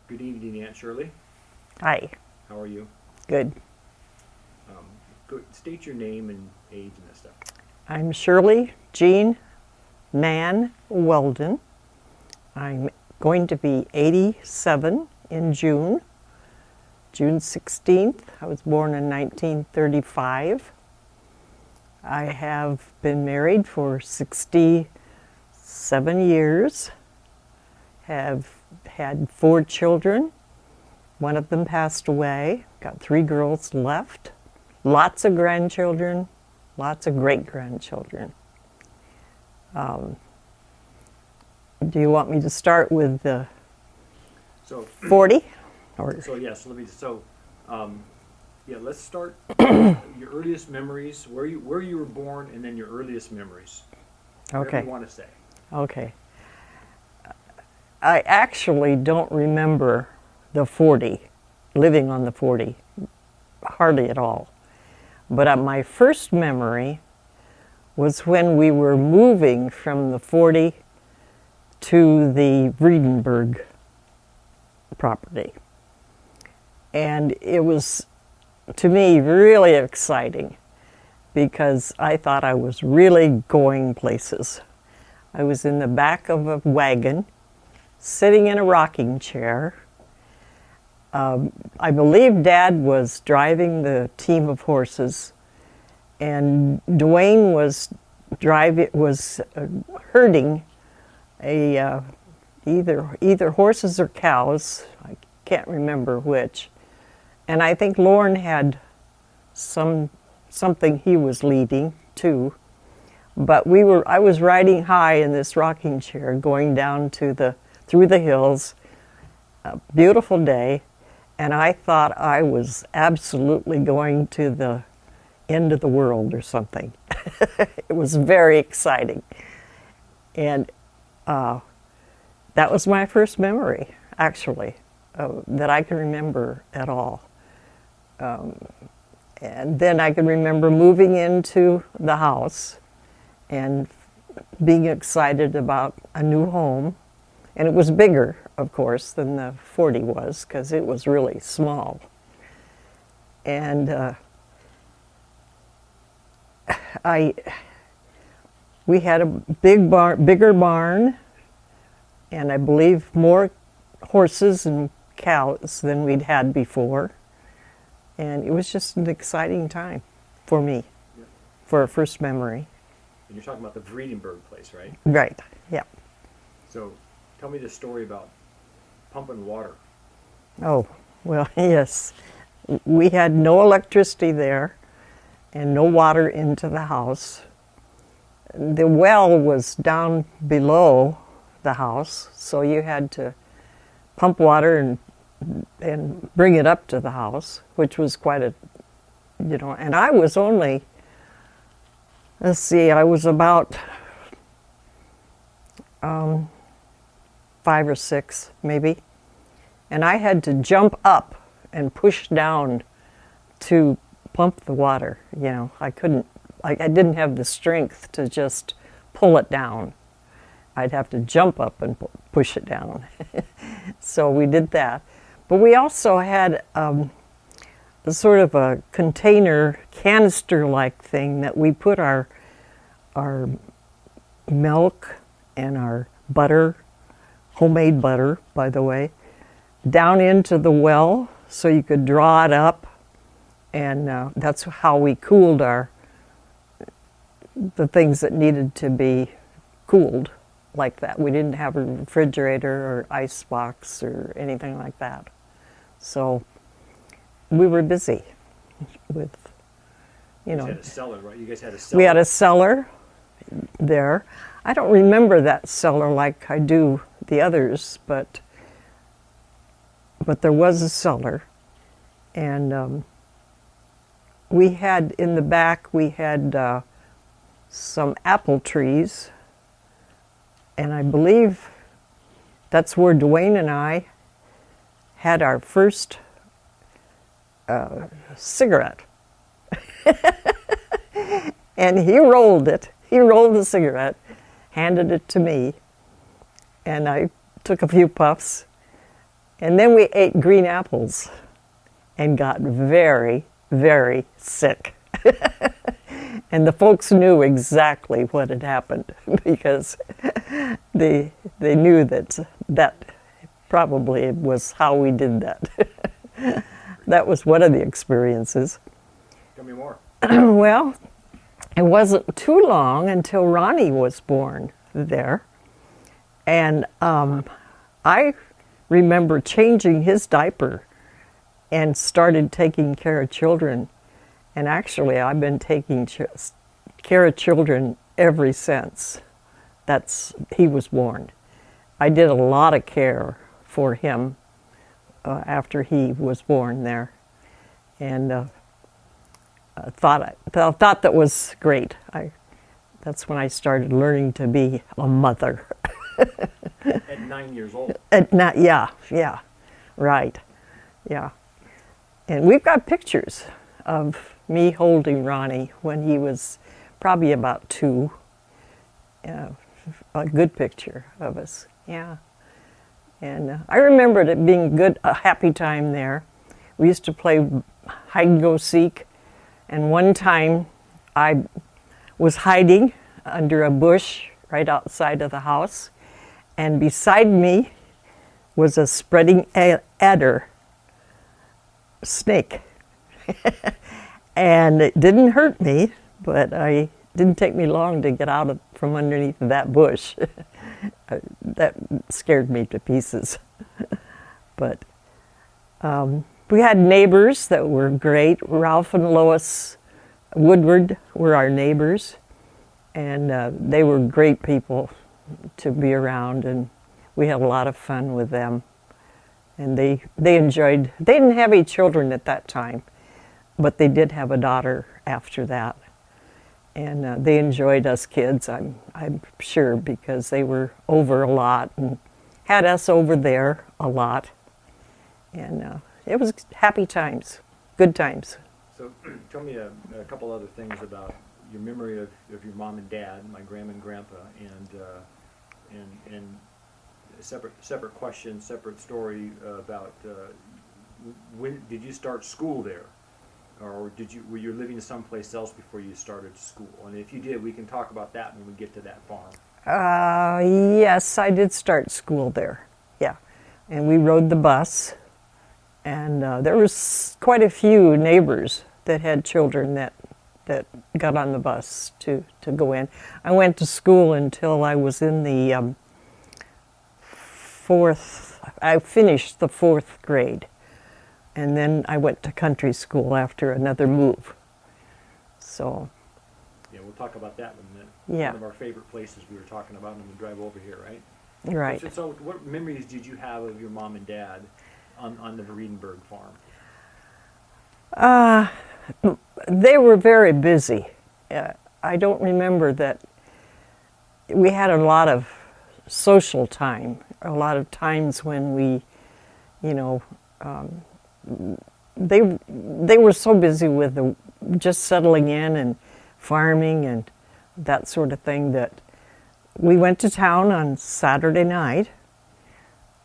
Good evening, Aunt Shirley. Hi. How are you? Good. State your name and age and that stuff. I'm Shirley Jean, Mann, Weldon. I'm going to be 87 in June 16th. I was born in 1935. I have been married for 67 years, have had 4 children. One of them passed away, got 3 girls left, lots of grandchildren, lots of great-grandchildren. Do you want me to start with the 40? Let's start your earliest memories, where you were born, and then your earliest memories. Whatever Okay. you want to say. Okay. I actually don't remember the 40, living on the 40, hardly at all. But my first memory was when we were moving from the 40 to the Vredenburg property. And it was, to me, really exciting because I thought I was really going places. I was in the back of a wagon, sitting in a rocking chair. I believe Dad was driving the team of horses, and Dwayne was herding either horses or cows. I can't remember which. And I think Lorne had something he was leading too. But I was riding high in this rocking chair, going down through the hills. A beautiful day. And I thought I was absolutely going to the end of the world or something. It was very exciting. And that was my first memory, actually, that I can remember at all. And then I can remember moving into the house and being excited about a new home. And it was bigger, of course, than the 40 was, because it was really small. And we had a bigger barn, and I believe more horses and cows than we'd had before. And it was just an exciting time for me, for a first memory. And you're talking about the Vredenburg place, right? Right, yeah. So tell me the story about pumping water. Oh, well, yes. We had no electricity there and no water into the house. The well was down below the house, so you had to pump water and bring it up to the house, which was quite and I was only, I was about 5 or 6 maybe, and I had to jump up and push down to pump the water. I didn't have the strength to just pull it down. I'd have to jump up and push it down. So we did that. But we also had a sort of a container, canister-like thing that we put our milk and our butter, homemade butter, by the way, down into the well so you could draw it up. And that's how we cooled the things that needed to be cooled like that. We didn't have a refrigerator or ice box or anything like that. So we were busy with, You guys had a cellar, right? You guys had a cellar? We had a cellar there. I don't remember that cellar like I do the others, but there was a cellar. And we had, in the back, we had some apple trees. And I believe that's where Dwayne and I had our first cigarette. And he rolled it. He rolled the cigarette, handed it to me, and I took a few puffs, And then we ate green apples and got very, very sick. And the folks knew exactly what had happened because they knew that probably was how we did that. That was one of the experiences. Tell me more. Well, it wasn't too long until Ronnie was born there. And I remember changing his diaper and started taking care of children. And actually, I've been taking care of children ever since he was born. I did a lot of care for him after he was born there. And I thought that was great. That's when I started learning to be a mother. At 9 years old. Yeah, right, yeah. And we've got pictures of me holding Ronnie when he was probably about 2. A good picture of us, yeah. And I remembered it being a happy time there. We used to play hide and go seek, and one time I was hiding under a bush right outside of the house, and beside me was a spreading adder snake. And it didn't hurt me, but it didn't take me long to get out from underneath that bush. That scared me to pieces. But we had neighbors that were great. Ralph and Lois Woodward were our neighbors, and they were great people to be around, and we had a lot of fun with them. And they enjoyed, they didn't have any children at that time, but they did have a daughter after that. And they enjoyed us kids, I'm sure, because they were over a lot and had us over there a lot. And it was happy times, good times. So tell me a couple other things about your memory of your mom and dad, my grandma and grandpa, and separate question, separate story about when did you start school there? Or were you living someplace else before you started school? And if you did, we can talk about that when we get to that farm. Yes, I did start school there, yeah. And we rode the bus, and there was quite a few neighbors that had children that got on the bus to go in. I went to school until I was in the I finished the 4th grade. And then I went to country school after another move. So. Yeah, we'll talk about that in a minute. Yeah. One of our favorite places we were talking about when we drive over here, right? Right. So what memories did you have of your mom and dad on the Vredenberg farm? They were very busy. I don't remember that we had a lot of social time, a lot of times when we, they were so busy with just settling in and farming and that sort of thing that we went to town on Saturday night,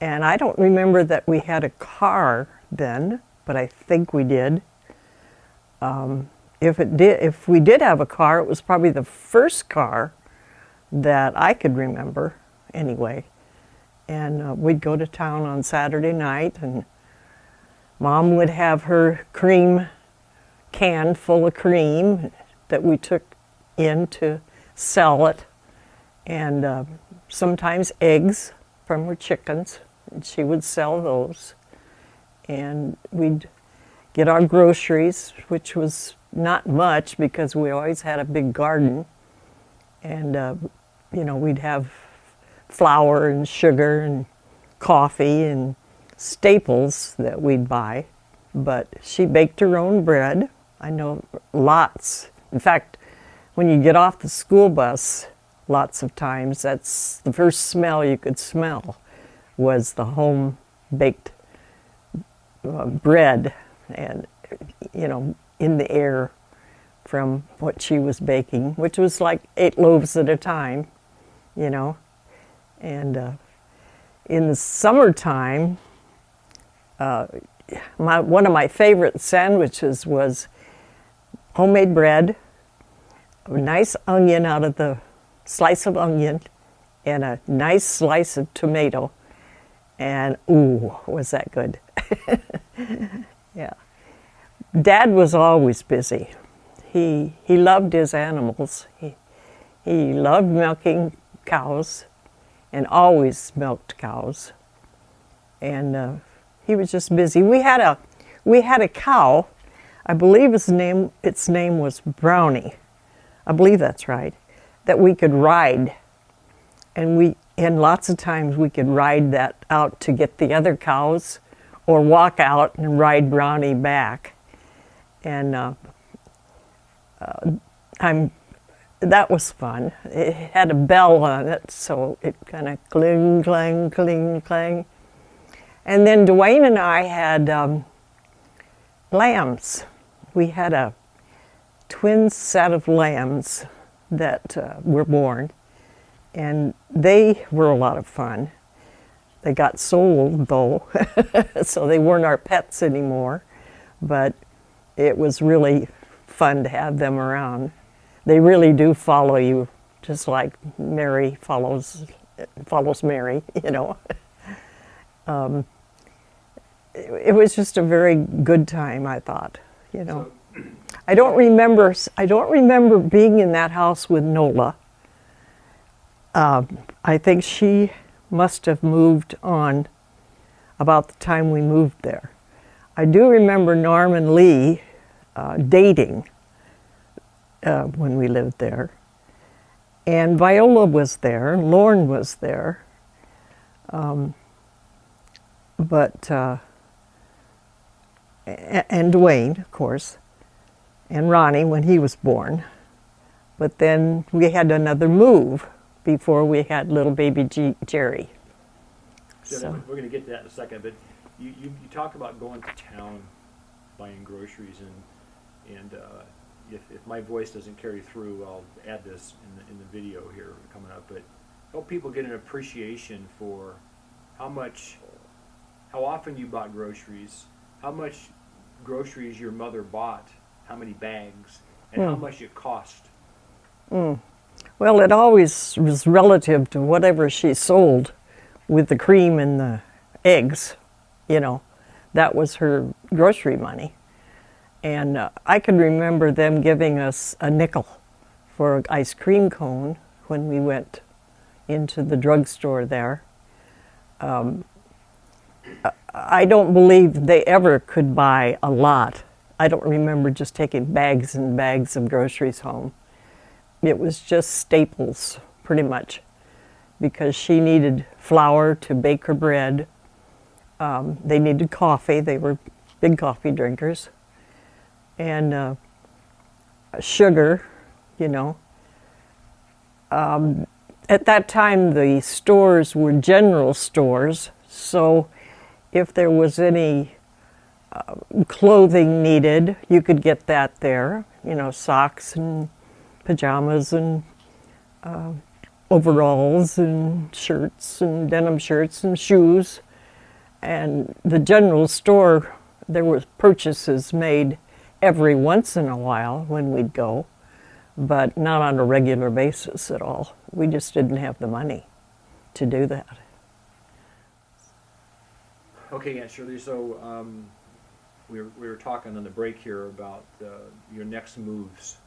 and I don't remember that we had a car then, but I think we did. If we did have a car, it was probably the first car that I could remember anyway. And we'd go to town on Saturday night, and Mom would have her cream can full of cream that we took in to sell it, and sometimes eggs from her chickens, and she would sell those. And we'd get our groceries, which was not much because we always had a big garden, and we'd have flour and sugar and coffee and staples that we'd buy. But she baked her own bread. I know lots. In fact, when you get off the school bus, lots of times, that's the first smell you could smell was the home baked bread, and in the air from what she was baking, which was like 8 loaves at a time, and in the summertime, One of my favorite sandwiches was homemade bread, a nice onion out of the slice of onion, and a nice slice of tomato. And ooh, was that good. Yeah. Dad was always busy. He loved his animals. He loved milking cows and always milked cows. And he was just busy. We had a cow. I believe its name was Brownie. I believe that's right. That we could ride. And lots of times we could ride that out to get the other cows or walk out and ride Brownie back. And that was fun. It had a bell on it, so it kind of cling, clang, cling, clang. And then Dwayne and I had lambs. We had a twin set of lambs that were born, and they were a lot of fun. They got sold, though, so they weren't our pets anymore, but it was really fun to have them around. They really do follow you, just like Mary follows Mary, you know. It was just a very good time, I thought, you know. I don't remember being in that house with Nola. I think she must have moved on about the time we moved there. I do remember Norm and Lee dating when we lived there. And Viola was there, Lorne was there. And Dwayne, of course, and Ronnie when he was born. But then we had another move before we had little baby Jerry. So we're going to get to that in a second, but you talk about going to town, buying groceries, and if my voice doesn't carry through, I'll add this in the video here coming up. But help people get an appreciation for how often you bought groceries, how much groceries your mother bought, how many bags, and how much it cost. Well, it always was relative to whatever she sold with the cream and the eggs, you know. That was her grocery money. And I can remember them giving us a nickel for an ice cream cone when we went into the drugstore there. I don't believe they ever could buy a lot. I don't remember just taking bags and bags of groceries home. It was just staples, pretty much, because she needed flour to bake her bread. They needed coffee. They were big coffee drinkers. And sugar, you know. At that time, the stores were general stores, so if there was any clothing needed, you could get that there, you know, socks and pajamas and overalls and shirts and denim shirts and shoes. And the general store, there were purchases made every once in a while when we'd go, but not on a regular basis at all. We just didn't have the money to do that. Okay, Aunt Shirley, so we were talking on the break here about your next moves.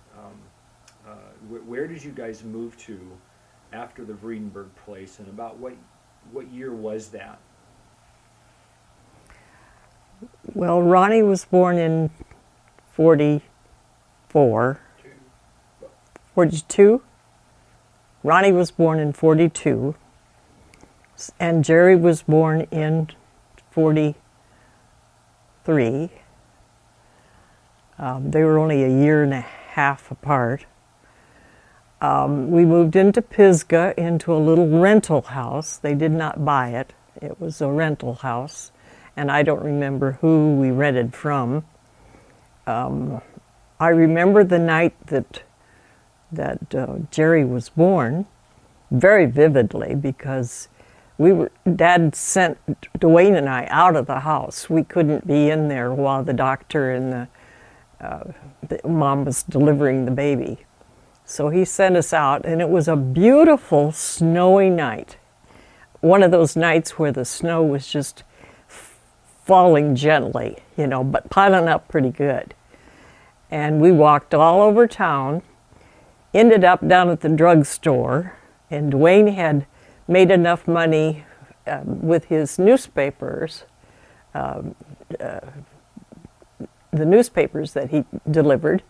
Where did you guys move to after the Vredenberg place, and about what year was that? Well, Ronnie was born in 44. 42? Ronnie was born in 42, and Jerry was born in 43. They were only a year and a half apart. We moved into Pisgah, into a little rental house. They did not buy it. It was a rental house, and I don't remember who we rented from. I remember the night that Jerry was born very vividly, because Dad sent Dwayne and I out of the house. We couldn't be in there while the doctor and the mom was delivering the baby. So he sent us out, and it was a beautiful snowy night. One of those nights where the snow was just falling gently, but piling up pretty good. And we walked all over town, ended up down at the drugstore, and Dwayne had made enough money with his newspapers, the newspapers that he delivered,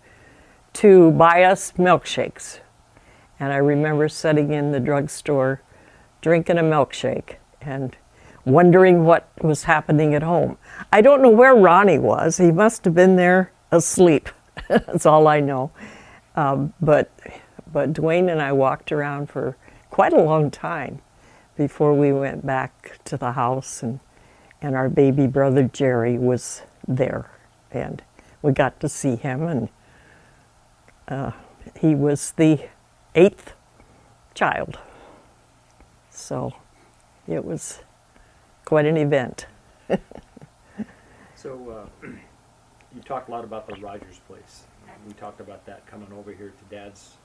to buy us milkshakes. And I remember sitting in the drugstore drinking a milkshake and wondering what was happening at home. I don't know where Ronnie was. He must have been there asleep. That's all I know. But Dwayne and I walked around for quite a long time before we went back to the house, and our baby brother Jerry was there, and we got to see him, and he was the 8th child. So it was quite an event. So you talked a lot about the Rogers place. We talked about that coming over here to Dad's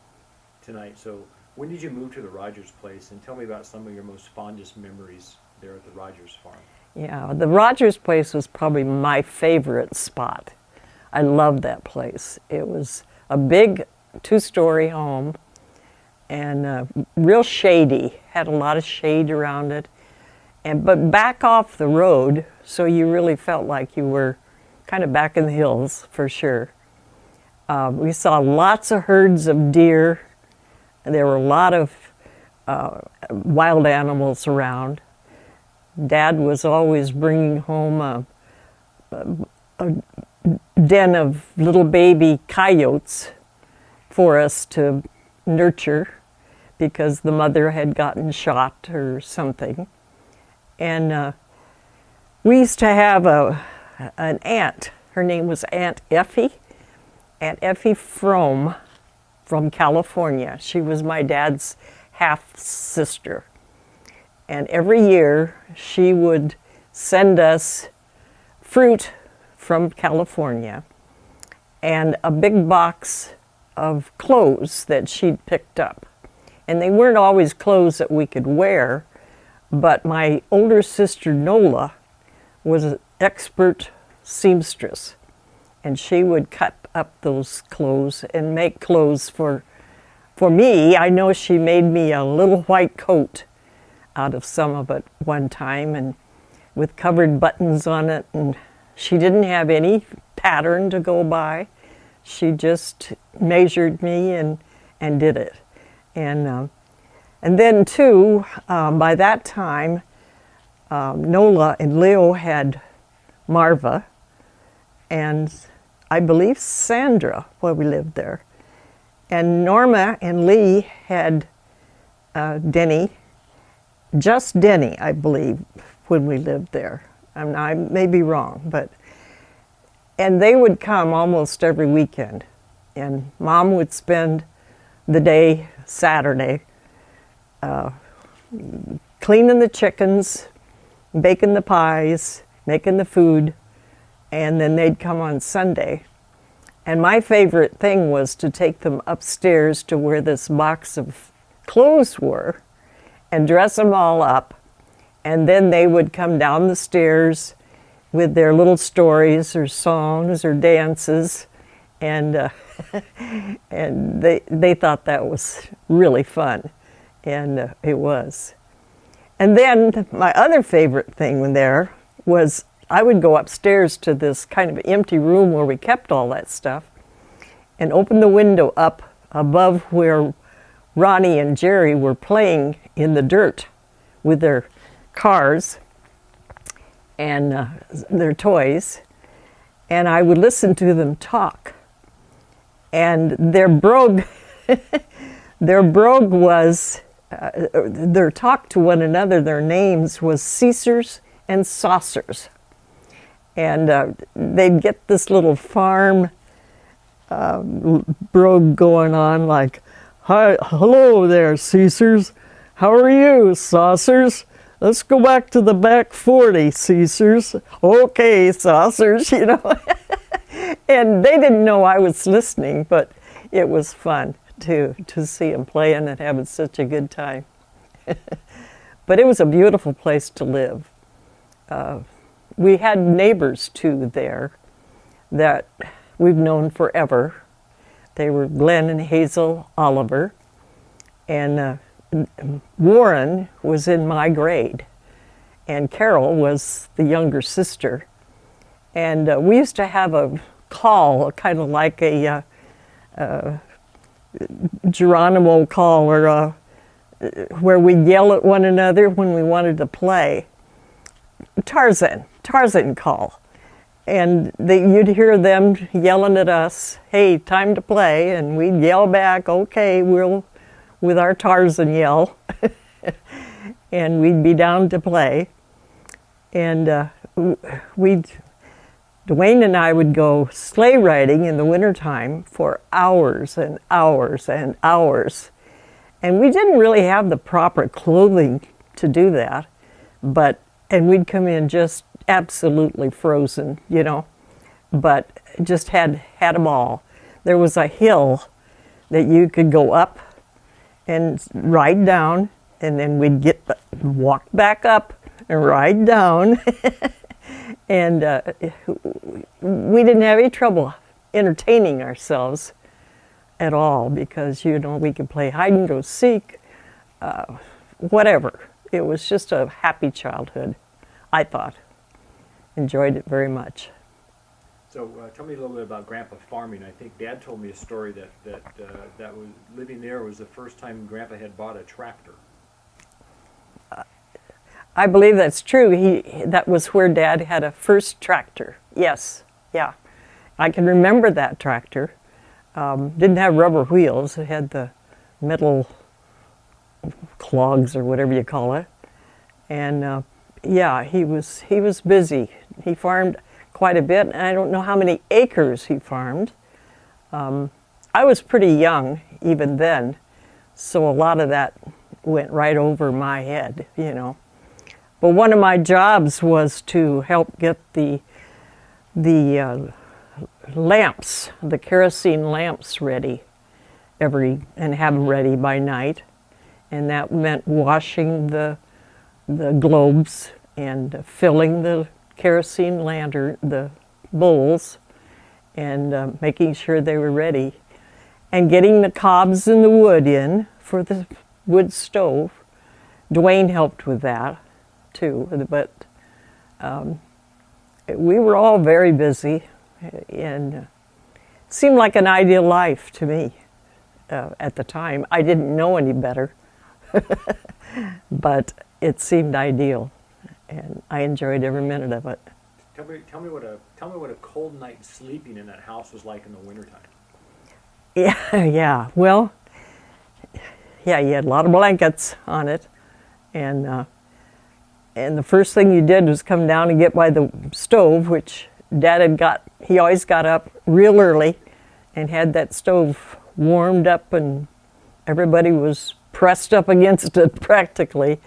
tonight. So when did you move to the Rogers place? And tell me about some of your most fondest memories there at the Rogers farm. Yeah, the Rogers place was probably my favorite spot. I loved that place. It was a big 2-story home and real shady, had a lot of shade around it. But back off the road, so you really felt like you were kind of back in the hills for sure. We saw lots of herds of deer. There were a lot of wild animals around. Dad was always bringing home a den of little baby coyotes for us to nurture because the mother had gotten shot or something. And we used to have an aunt. Her name was Aunt Effie from California. She was my dad's half-sister. And every year she would send us fruit from California and a big box of clothes that she'd picked up. And they weren't always clothes that we could wear, but my older sister Nola was an expert seamstress, and she would cut up those clothes and make clothes for me. I know she made me a little white coat out of some of it one time, and with covered buttons on it, and she didn't have any pattern to go by. She just measured me and did it. And then too, by that time, Nola and Leo had Marva, and I believe Sandra while we lived there. And Norma and Lee had Denny, just Denny, I believe, when we lived there. I may be wrong, and they would come almost every weekend. And Mom would spend the day, Saturday, cleaning the chickens, baking the pies, making the food, and then they'd come on Sunday. And my favorite thing was to take them upstairs to where this box of clothes were and dress them all up. And then they would come down the stairs with their little stories or songs or dances. And and they thought that was really fun. And it was. And then my other favorite thing there was I would go upstairs to this kind of empty room where we kept all that stuff and open the window up above where Ronnie and Jerry were playing in the dirt with their cars and their toys, and I would listen to them talk. And their brogue, was, their talk to one another, their names was Caesars and Saucers. And they'd get this little farm brogue going on like, "Hi, hello there, Caesars. How are you, Saucers? let's go back to the back 40, Caesars. Okay, saucers, you know. And they didn't know I was listening, but it was fun to see them playing and having such a good time. But it was a beautiful place to live. We had neighbors, too, there that we've known forever. They were Glenn and Hazel Oliver. And Warren was in my grade. And Carol was the younger sister. And we used to have a call, kind of like a Geronimo call, or where we'd yell at one another when we wanted to play. Tarzan call. And you'd hear them yelling at us, hey, time to play, and we'd yell back, okay, we'll, with our Tarzan yell, and we'd be down to play. And Dwayne and I would go sleigh riding in the wintertime for hours and hours and hours. And we didn't really have the proper clothing to do that, and we'd come in just absolutely frozen, you know, but just had them all. There was a hill that you could go up and ride down, and then we'd walk back up and ride down. And we didn't have any trouble entertaining ourselves at all, because, you know, we could play hide and go seek, whatever. It was just a happy childhood, I thought. Enjoyed it very much. So tell me a little bit about Grandpa farming. I think Dad told me a story that was living there was the first time Grandpa had bought a tractor. I believe that's true. That was where Dad had a first tractor. Yes, yeah. I can remember that tractor. Didn't have rubber wheels. It had the metal clogs, or whatever you call it. And yeah, he was busy. He farmed quite a bit, and I don't know how many acres he farmed. I was pretty young even then, so a lot of that went right over my head, you know. But one of my jobs was to help get the lamps, the kerosene lamps, ready and have them ready by night, and that meant washing the globes and filling the kerosene lantern, the bowls, and making sure they were ready, and getting the cobs and the wood in for the wood stove. Dwayne helped with that too, but we were all very busy, and it seemed like an ideal life to me at the time. I didn't know any better, but it seemed ideal, and I enjoyed every minute of it. Tell me what a cold night sleeping in that house was like in the wintertime. Yeah. Well, yeah, you had a lot of blankets on it, and the first thing you did was come down and get by the stove, which Dad he always got up real early and had that stove warmed up, and everybody was pressed up against it practically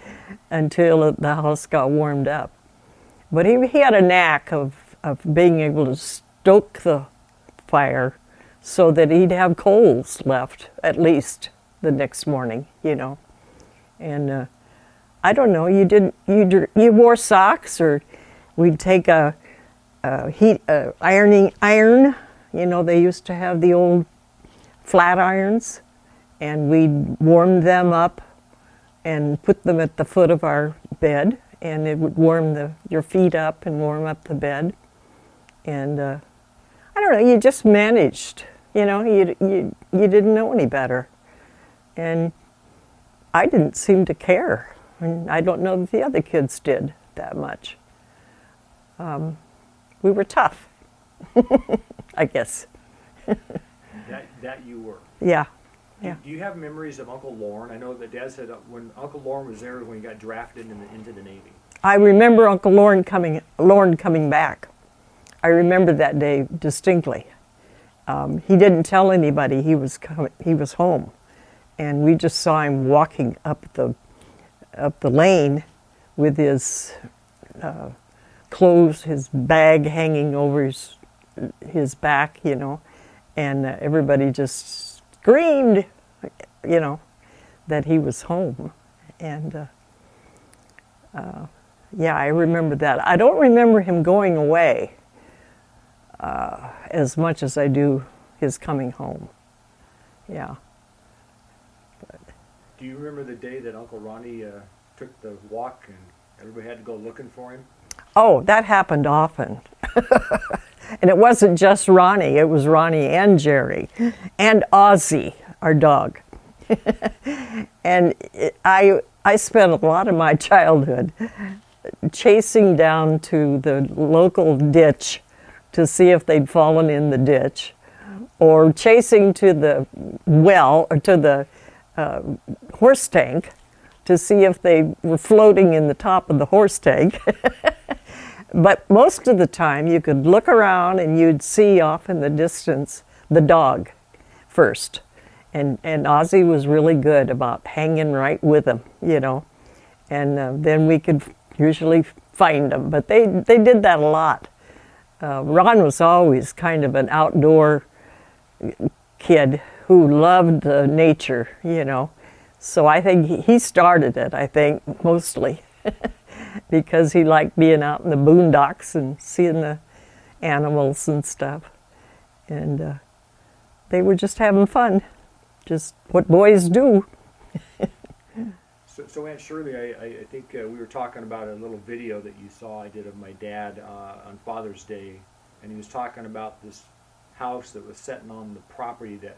until the house got warmed up. But he had a knack of being able to stoke the fire so that he'd have coals left, at least the next morning, you know. And I don't know, you wore socks, or we'd take a ironing iron. You know, they used to have the old flat irons, and we'd warm them up and put them at the foot of our bed, and it would warm your feet up and warm up the bed. And I don't know, you just managed, you know, you didn't know any better. And I didn't seem to care. And I don't know that the other kids did that much. We were tough, I guess. That you were. Yeah. Yeah. Do you have memories of Uncle Lorne? I know that Dad said when Uncle Lorne was there when he got drafted into the Navy. I remember Uncle Lorne coming back. I remember that day distinctly. He didn't tell anybody he was home, and we just saw him walking up the lane with his clothes, his bag hanging over his back, you know, and everybody just screamed, you know, that he was home. And yeah, I remember that. I don't remember him going away as much as I do his coming home. Yeah. Do you remember the day that Uncle Ronnie took the walk and everybody had to go looking for him? Oh, that happened often. And it wasn't just Ronnie, it was Ronnie and Jerry and Ozzy, our dog. And I spent a lot of my childhood chasing down to the local ditch to see if they'd fallen in the ditch, or chasing to the well or to the horse tank to see if they were floating in the top of the horse tank. But most of the time you could look around and you'd see off in the distance the dog first. And Ozzy was really good about hanging right with him, you know. And then we could usually find them. But they did that a lot. Ron was always kind of an outdoor kid who loved nature, you know. So I think he started it, I think, mostly. Because he liked being out in the boondocks and seeing the animals and stuff. And they were just having fun, just what boys do. So Aunt Shirley, I think we were talking about a little video that you saw I did of my dad on Father's Day, and he was talking about this house that was sitting on the property, that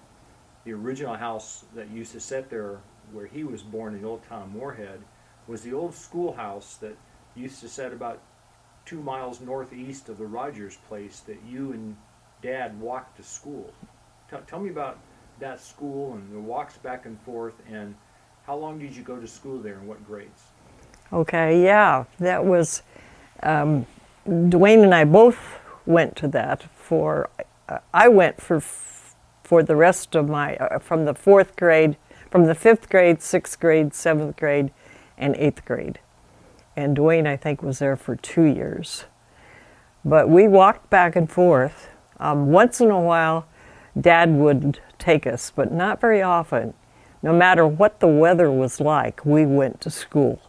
the original house that used to sit there where he was born in Old Town Moorhead was the old schoolhouse that used to sit about 2 miles northeast of the Rogers place that you and Dad walked to school. Tell me about that school and the walks back and forth, and how long did you go to school there and what grades? Okay, yeah, that was, Dwayne and I both went to that for, I went for the rest of my, from the 4th grade, from the 5th grade, 6th grade, 7th grade, and 8th grade. And Dwayne, I think, was there for 2 years. But we walked back and forth. Once in a while, Dad would take us, but not very often. No matter what the weather was like, we went to school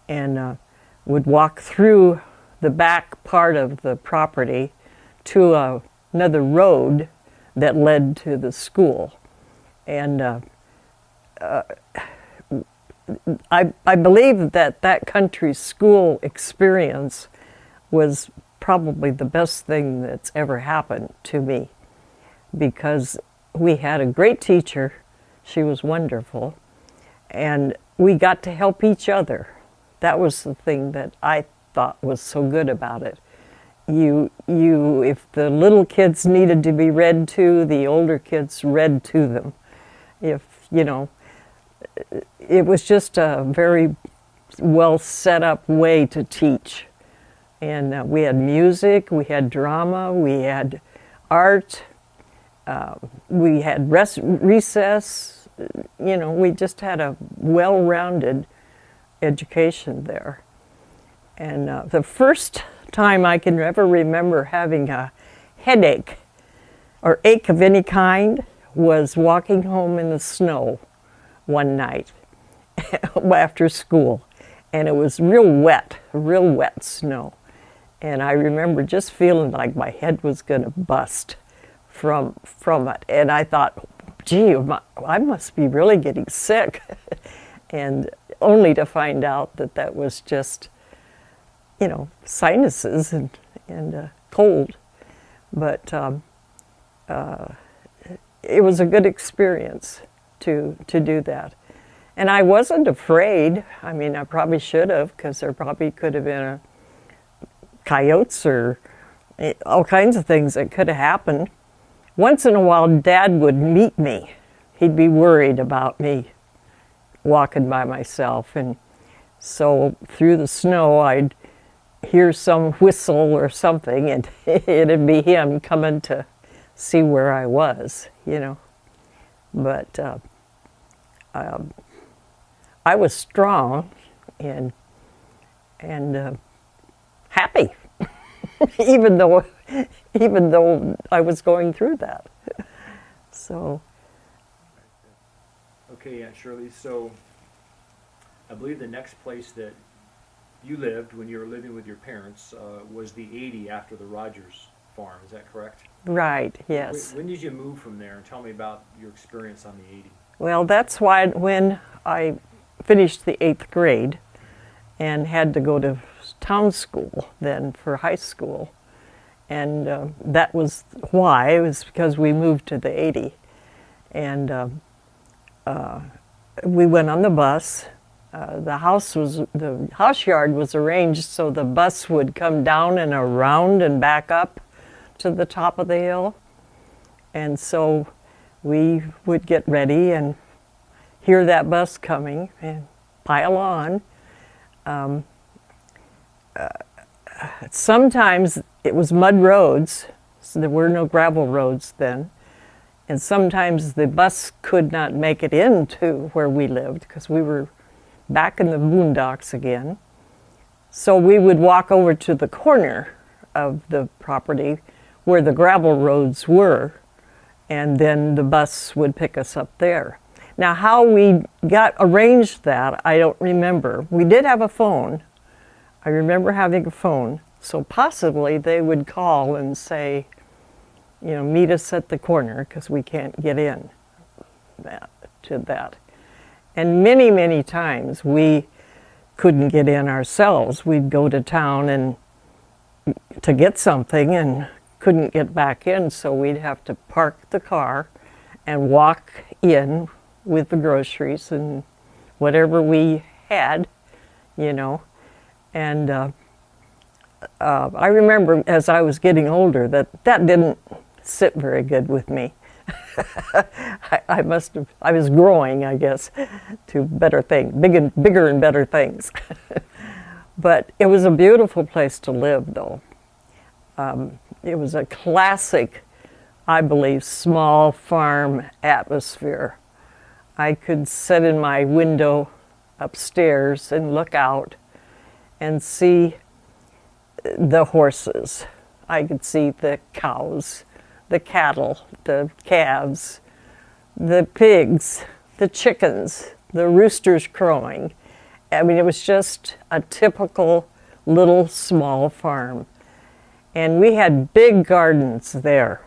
and would walk through the back part of the property to another road that led to the school. And I believe that country school experience was probably the best thing that's ever happened to me, because we had a great teacher. She was wonderful, and we got to help each other. That was the thing that I thought was so good about it. If the little kids needed to be read to, the older kids read to them. If, you know, it was just a very well set up way to teach. And we had music, we had drama, we had art, we had recess. You know, we just had a well-rounded education there. And the first time I can ever remember having a headache or ache of any kind was walking home in the snow one night after school. And it was real wet snow. And I remember just feeling like my head was going to bust from it. And I thought, gee, I must be really getting sick. And only to find out that was just, you know, sinuses and cold. But it was a good experience to do that. And I wasn't afraid. I mean, I probably should have, because there probably could have been coyotes or all kinds of things that could have happened. Once in a while, Dad would meet me. He'd be worried about me walking by myself. And so through the snow, I'd hear some whistle or something, and it'd be him coming to see where I was, you know. But I was strong, and and happy, even though I was going through that. So. Okay, Aunt Shirley, so I believe the next place that you lived when you were living with your parents was the 80 after the Rogers farm. Is that correct? Right, yes. When did you move from there? And tell me about your experience on the 80. Well, that's why when I finished the 8th grade and had to go to town school then for high school, and that was why. It was because we moved to the 80. And we went on the bus. The house yard was arranged so the bus would come down and around and back up to the top of the hill. And so we would get ready and hear that bus coming and pile on. Sometimes it was mud roads, so there were no gravel roads then. And sometimes the bus could not make it into where we lived because we were back in the boondocks again. So we would walk over to the corner of the property where the gravel roads were, and then the bus would pick us up there. Now, how we got arranged that, I don't remember. We did have a phone. I remember having a phone. So possibly they would call and say, you know, meet us at the corner because we can't get in to that. And many, many times we couldn't get in ourselves. We'd go to town and to get something and couldn't get back in, so we'd have to park the car and walk in with the groceries and whatever we had, you know. And I remember as I was getting older that didn't sit very good with me. I was growing, I guess, to better things, bigger and better things. But it was a beautiful place to live, though. It was a classic, I believe, small farm atmosphere. I could sit in my window upstairs and look out and see the horses. I could see the cows, the cattle, the calves, the pigs, the chickens, the roosters crowing. I mean, it was just a typical little small farm. And we had big gardens there.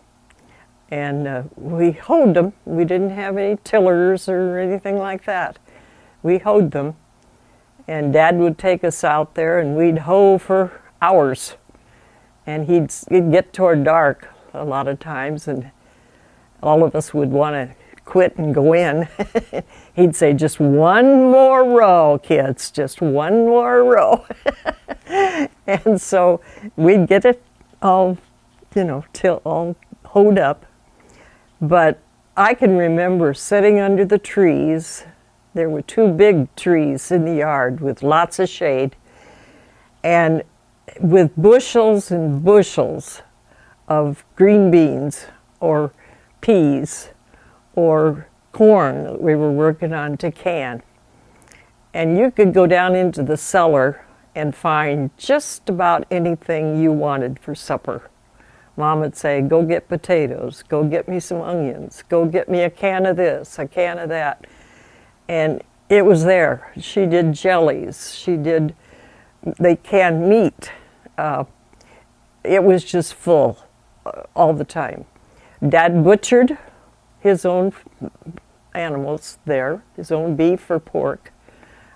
And we hoed them. We didn't have any tillers or anything like that. We hoed them. And Dad would take us out there and we'd hoe for hours. And he'd get toward dark a lot of times, and all of us would want to quit and go in. He'd say, just one more row, kids, just one more row. And so we'd get it all, you know, till all hoed up. But I can remember sitting under the trees. There were 2 big trees in the yard with lots of shade, and with bushels and bushels of green beans or peas or corn that we were working on to can. And you could go down into the cellar and find just about anything you wanted for supper. Mom would say, go get potatoes, go get me some onions, go get me a can of this, a can of that. And it was there. She did jellies, they canned meat. It was just full all the time. Dad butchered his own animals there, his own beef or pork.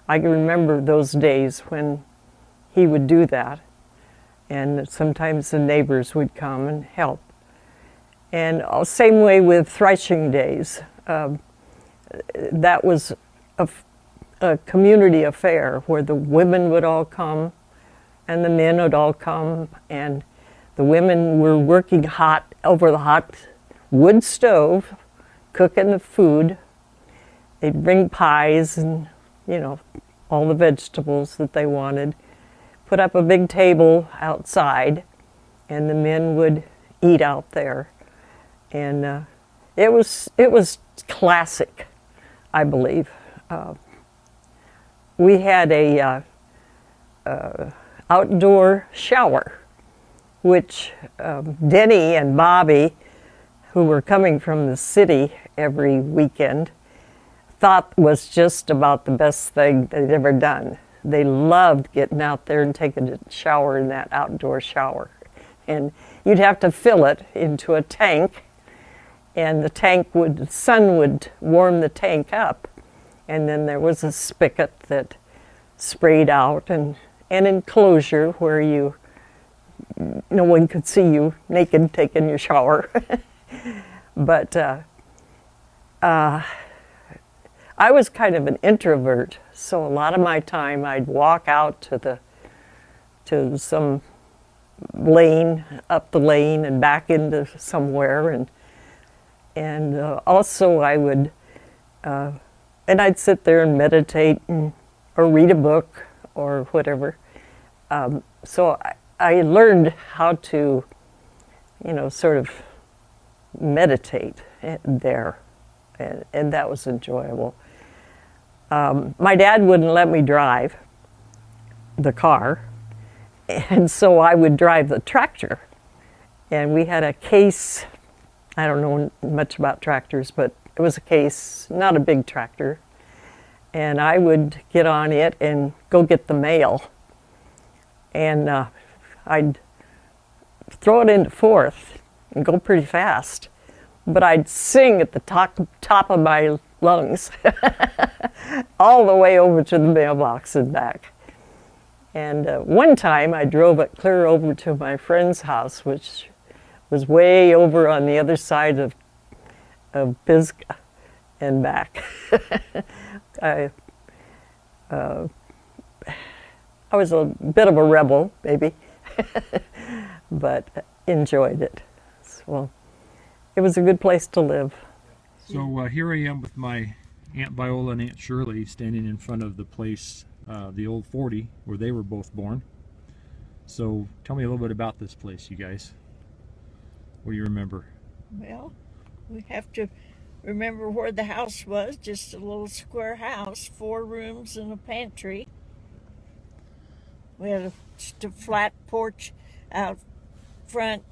I can remember those days when he would do that, and sometimes the neighbors would come and help. And same way with threshing days. That was a community affair where the women would all come and the men would all come, and the women were working hot over the hot wood stove, cooking the food. They'd bring pies and, you know, all the vegetables that they wanted, put up a big table outside, and the men would eat out there. And it was classic, I believe. We had outdoor shower, which Denny and Bobby, who were coming from the city every weekend, thought was just about the best thing they'd ever done. They loved getting out there and taking a shower in that outdoor shower. And you'd have to fill it into a tank, and the sun would warm the tank up, and then there was a spigot that sprayed out, and an enclosure where no one could see you naked taking your shower. But I was kind of an introvert, so a lot of my time I'd walk out to some lane, up the lane and back into somewhere, and also I would, and I'd sit there and meditate or read a book or whatever. So I learned how to, sort of meditate there, and that was enjoyable. My dad wouldn't let me drive the car, and so I would drive the tractor. And we had a Case, I don't know much about tractors, but it was a Case, not a big tractor. And I would get on it and go get the mail. And I'd throw it into fourth and go pretty fast. But I'd sing at the top of my lungs all the way over to the mailbox and back. And one time I drove it clear over to my friend's house, which was way over on the other side of Pisgah and back. I was a bit of a rebel, maybe, but enjoyed it. So it was a good place to live. So here I am with my Aunt Viola and Aunt Shirley standing in front of the place, the old 40, where they were both born. So tell me a little bit about this place, you guys. What do you remember? Well, we have to remember where the house was, just a little square house, 4 rooms and a pantry. We had just a flat porch out front,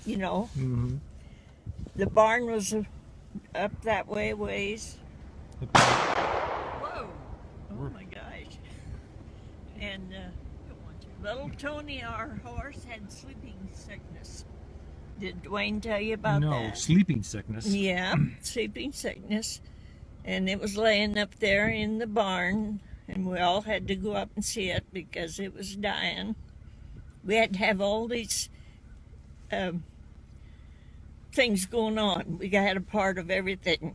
Mm-hmm. The barn was up that way ways. Whoa! Oh my gosh! And little Tony, our horse, had sleeping sickness. Did Dwayne tell you about that? No, sleeping sickness. Yeah, sleeping sickness. And it was laying up there in the barn, and we all had to go up and see it because it was dying. We had to have all these things going on. We had a part of everything.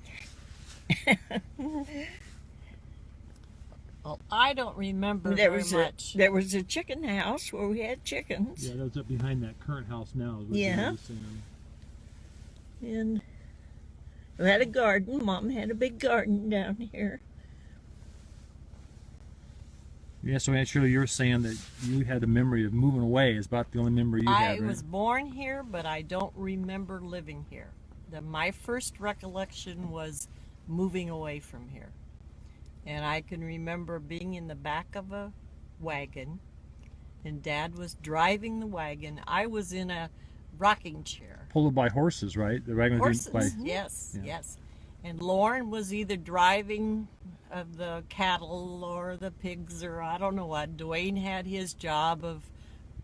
Well, I don't remember very much. There was a chicken house where we had chickens. Yeah, that was up behind that current house now. Yeah. And we had a garden. Mom had a big garden down here. Yeah, so Aunt Shirley, you're saying that you had a memory of moving away. Is about the only memory you had, I right? was born here, but I don't remember living here. My first recollection was moving away from here. And I can remember being in the back of a wagon, and Dad was driving the wagon. I was in a rocking chair. Pulled by horses, right? The wagon was Horses, by... yes, Yeah. yes. And Lauren was either driving the cattle or the pigs, or I don't know what. Dwayne had his job of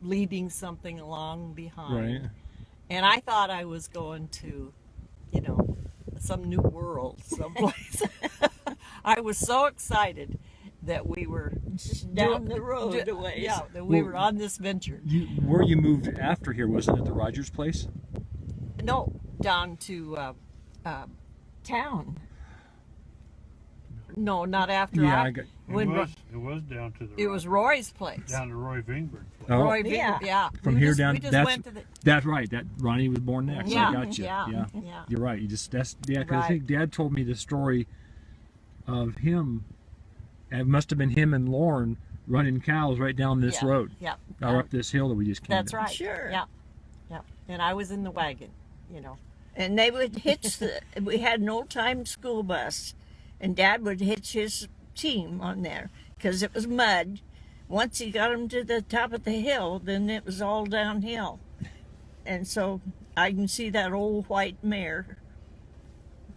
leading something along behind. Right. And I thought I was going to, some new world someplace. I was so excited that we were Just down the road a ways. Yeah, that we were on this venture. Where you moved after here, wasn't it the Rogers place? No, down to Town. no, not after Yeah, I. I got... It was down to the. It was Roy's place. down to Roy Vingberg's place. Oh. Roy Yeah. Vingberg, yeah. From We here just, down, we just that's went to the. that's right. That Ronnie was born next. Yeah, I got you. yeah. You're right. You just because I Right. think Dad told me the story of him. It must have been him and Lauren running cows right down this Yeah, road yeah, or up this hill that we just came. That's down. right. Sure. Yeah, yeah. And I was in the wagon, And they would hitch we had an old-time school bus, and Dad would hitch his team on there because it was mud. once he got them to the top of the hill, then it was all downhill. And so I can see that old white mare.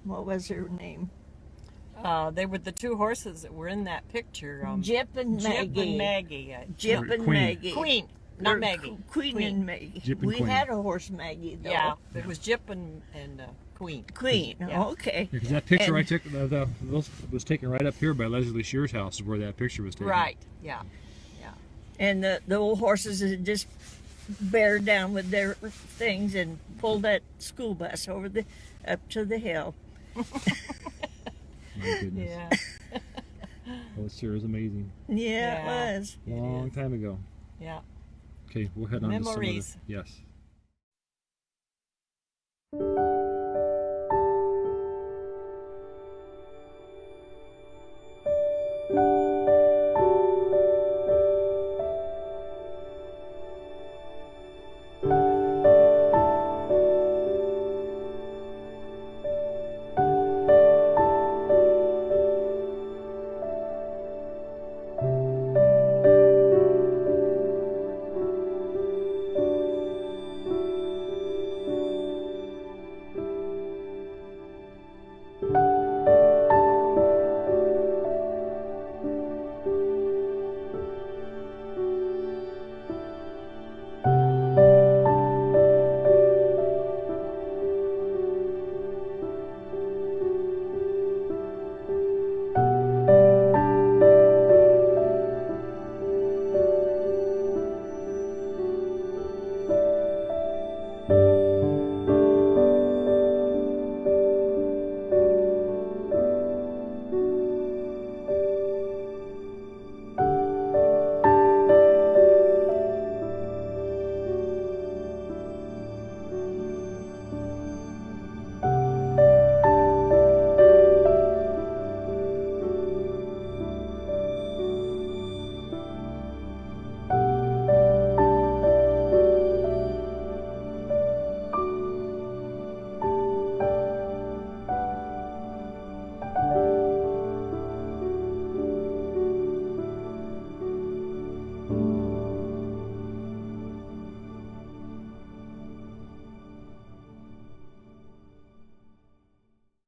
What was her name? They were the two horses that were in that picture. Jip and Maggie. Jip and Maggie. Jip and Queen. Maggie. Queen, not Or Maggie. Queen and Maggie. Jip and we Queen. had a horse Maggie, though. Yeah, it was Jip and Queen. Queen. Yeah. Okay. Because that picture I And- took was taken right up here by Leslie Shear's house, is where that picture was taken. Right. Yeah. And the old horses had just bared down with their things and pulled that school bus up to the hill. My goodness. Yeah. Oh, it sure is amazing. Yeah, Yeah. it was. Long time ago. Yeah. Okay, we'll head on to some Memories. other. Yes.